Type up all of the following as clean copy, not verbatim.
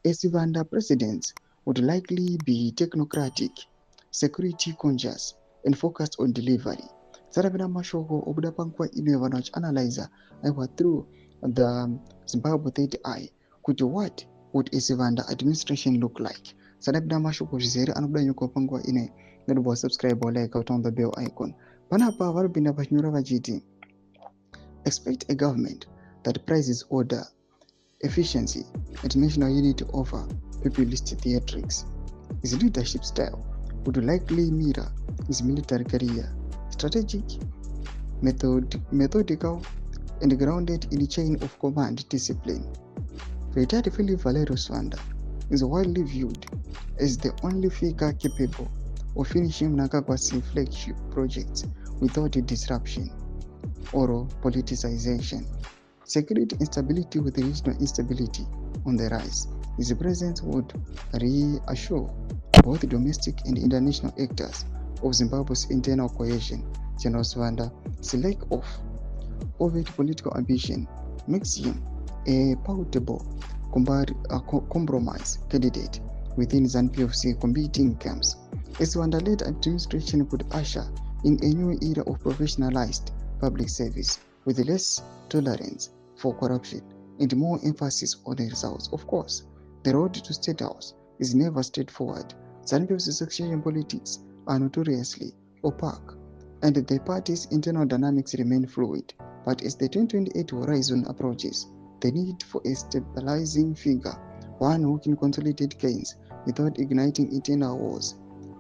A Sibanda president would likely be technocratic, security conscious, and focused on delivery. Sarabina Mashoko Obuda Pankwa Inevanach analyzer I through the Zimbabwe third eye. Could what would a Sibanda administration look like? Sarabina Mashoko Zeri Anabda Yuko Pankwa Ine that was subscribe or like out on the bell icon. Panapa Varbina Pashmura Vajiti. Expect a government that prizes order, efficiency, and national unity over populist theatrics. His leadership style would likely mirror his military career, strategic, methodical, and grounded in a chain of command discipline. Retired Philip Valero Swanda is widely viewed as the only figure capable of finishing mnangagwaZim flagship projects without disruption or politicization. Security instability with regional instability on the rise. His presence would reassure both domestic and international actors of Zimbabwe's internal cohesion. General Swanda's lack of overt political ambition makes him a palatable compromise candidate within ZANU-PF competing camps. A Swanda-led administration could usher in a new era of professionalized public service with less tolerance for corruption and more emphasis on the results. Of course, the road to State House is never straightforward. ZANU-PF's succession politics are notoriously opaque, and the party's internal dynamics remain fluid. But as the 2028 horizon approaches, the need for a stabilizing figure, one who can consolidate gains without igniting internal wars,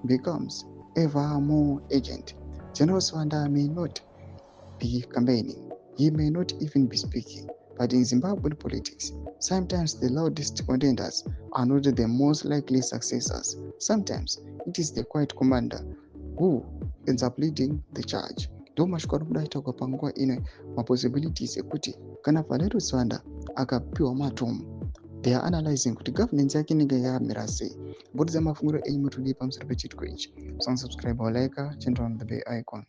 becomes ever more urgent. General Swanda may not be campaigning, he may not even be speaking, but in Zimbabwean politics, sometimes the loudest contenders are not the most likely successors. Sometimes it is the quiet commander who ends up leading the charge. Ndomashukuru kudaita kwapangwa ine mapossibilities ekuti kana Valero Swanda akapiwa matomu, they are analyzing kuti governance yake inenge yakamira sei. Bhodza mafungiro enyu mutodipa pamusoro pechitiko ichi. Subscribe or like, turn on the bell icon.